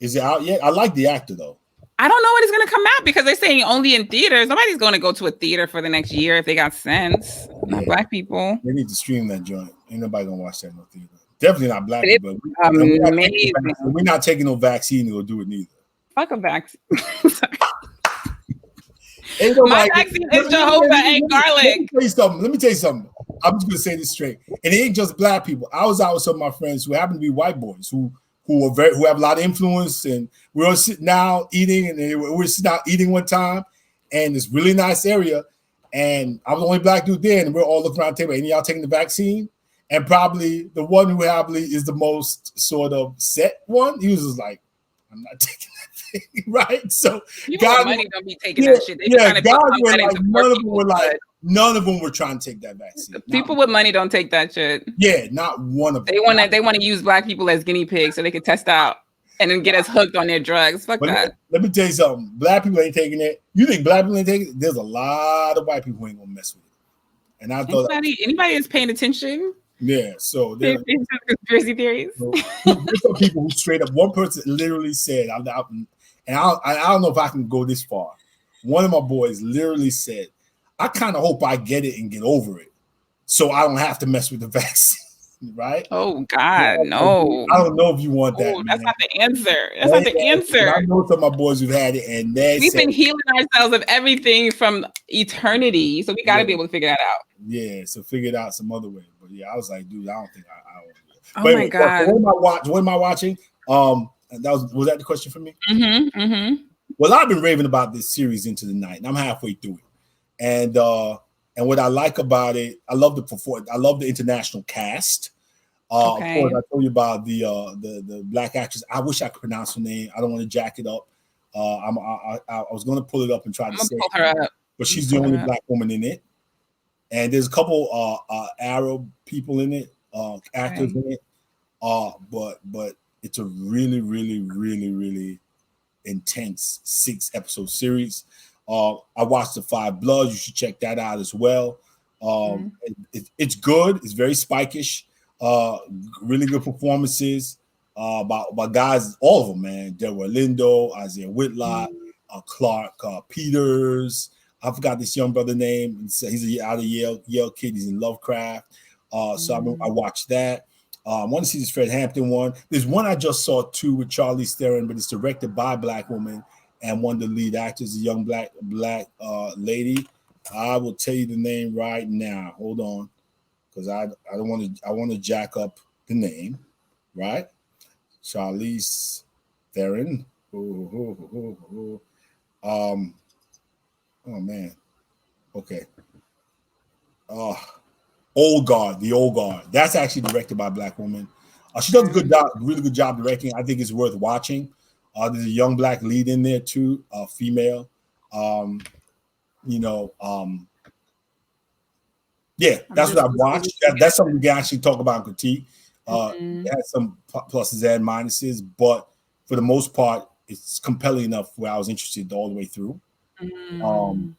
Is it out yet? I like the actor though. I don't know when it's going to come out because they're saying only in theaters. Nobody's going to go to a theater for the next year if they got sense. Not black people. They need to stream that joint. Ain't nobody going to watch that in no theater. Definitely not black people. We're not taking no vaccine to do it neither. Fuck a vaccine. My vaccine is Jehovah and garlic. Let me tell you something. I'm just going to say this straight. And it ain't just black people. I was out with some of my friends who happen to be white boys who have a lot of influence, and we're all sitting out eating, and we're sitting out eating one time, and this really nice area, and I was the only black dude there, and we're all looking around the table, and y'all taking the vaccine, and probably the one who probably is the most sort of set one, he was just like, I'm not taking that thing, right? So God, money don't be taking that shit. None of them were trying to take that vaccine. People with money don't take that shit. Yeah, not one of them. They want to use black people as guinea pigs so they can test out and then get us hooked on their drugs. Fuck that. Let me tell you something. Black people ain't taking it. You think black people ain't taking it? There's a lot of white people who ain't gonna mess with it. And I thought anybody is paying attention. Yeah, so there's conspiracy theories. There's some people who straight up. One person literally said, I don't know if I can go this far. One of my boys literally said, I kind of hope I get it and get over it, so I don't have to mess with the vaccine. Right? Oh God, no! I don't know if you want that. That's not the answer. That's not the answer. I know some of my boys who've had it, and we've been healing ourselves of everything from eternity, so we got to be able to figure that out. Yeah, so figure it out some other way. But yeah, I was like, dude, I don't think I don't. Oh but my God! What am I watching? Was that the question for me? Well, I've been raving about this series Into the Night, and I'm halfway through it, and what I like about it, I love the international cast. Of course, I told you about the black actress. I wish I could pronounce her name. I don't want to jack it up. I was going to pull it up and try to say it, but she's the only black woman in it. And there's a couple Arab people in it, actors in it. But it's a really, really, really, really intense 6-episode series. I watched The Five Bloods. You should check that out as well. It's good. It's very spikish. Really good performances by guys, all of them, man. Delroy Lindo, Isaiah Whitlock, Clark Peters. I forgot this young brother name. He's out of Yale kid. He's in Lovecraft. So I watched that. I want to see this Fred Hampton one. There's one I just saw too with Charlize Theron, but it's directed by a Black woman, and one of the lead actors, a young black lady. I will tell you the name right now. Hold on, because I want to jack up the name, right? Charlize Theron. Oh man. Okay. Old Guard, the Old Guard. That's actually directed by a Black woman. She does a good job, really good job directing. I think it's worth watching. There's a young Black lead in there too, female. Yeah, that's what I watched. That's something we can actually talk about and critique. It has some pluses and minuses, but for the most part, it's compelling enough where I was interested all the way through. And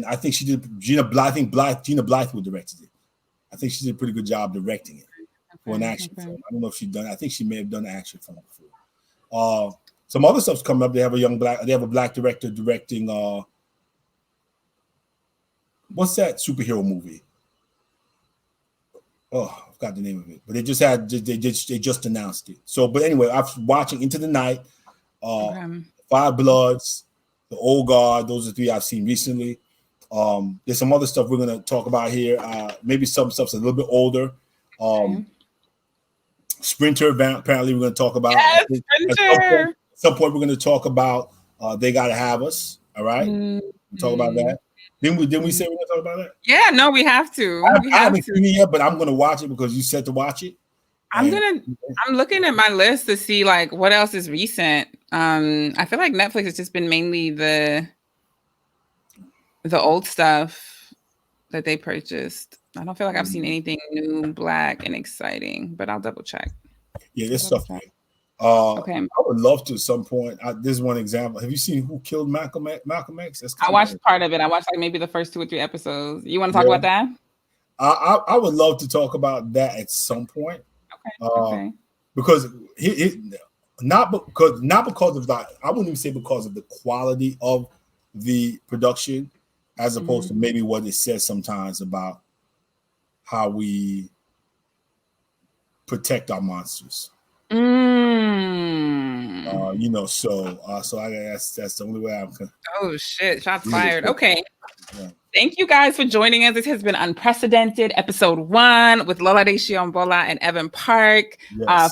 I think she did. Gina Blythewood directed it. I think she did a pretty good job directing it for an action film. I don't know if she done. I think she may have done an action film before. Some other stuff's coming up. They have a Black director directing. What's that superhero movie? Oh, I forgot the name of it. But they just announced it. So, but anyway, I was watching Into the Night, Five Bloods, The Old Guard. Those are three I've seen recently. There's some other stuff we're gonna talk about here. Maybe some stuff's a little bit older. Sprinter, apparently we're gonna talk about. Yes, Sprinter. At some point we're gonna talk about They Gotta Have Us. All right, we'll talk about that. Didn't we say we're gonna talk about that? Yeah, no, we have to. I haven't seen it yet, but I'm gonna watch it because you said to watch it. I'm looking at my list to see like what else is recent. I feel like Netflix has just been mainly the old stuff that they purchased. I don't feel like I've seen anything new, Black, and exciting, but I'll double check. Yeah, this stuff. Okay. I would love to at some point. This is one example. Have you seen Who Killed Malcolm X? I watched part of it. I watched like maybe the first 2 or 3 episodes. You want to talk about that? I would love to talk about that at some point. Okay. Because not because of that. I wouldn't even say because of the quality of the production, as opposed to maybe what it says sometimes about how we protect our monsters. So I guess that's the only way I'm gonna. Oh shit! Shots fired. Okay. Yeah. Thank you guys for joining us. This has been Unprecedented, episode 1 with Lolade Siyonbola and Evan Parke,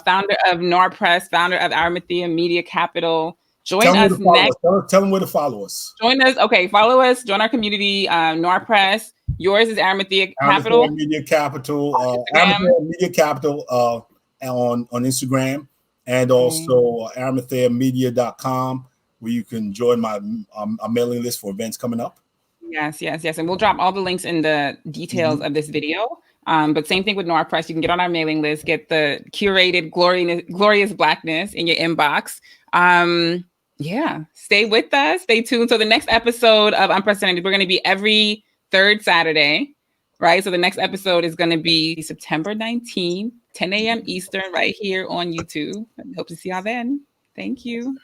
founder of Noir Fest, founder of Arimathea Media Capital. Join us next. Tell them where to follow us. Join us. Okay, follow us. Join our community. Noir Press. Yours is Arimathea Capital. Media Capital. Arimathea Media Capital on Instagram, and also arimatheamedia.com, where you can join my mailing list for events coming up. Yes. And we'll drop all the links in the details of this video. But same thing with Noir Press. You can get on our mailing list, get the curated glorious Blackness in your inbox. Stay with us. Stay tuned. So the next episode of Unprecedented, we're going to be every 3rd Saturday, right? So the next episode is going to be September 19th, 10 a.m. Eastern, right here on YouTube. I hope to see y'all then. Thank you.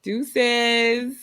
Deuces.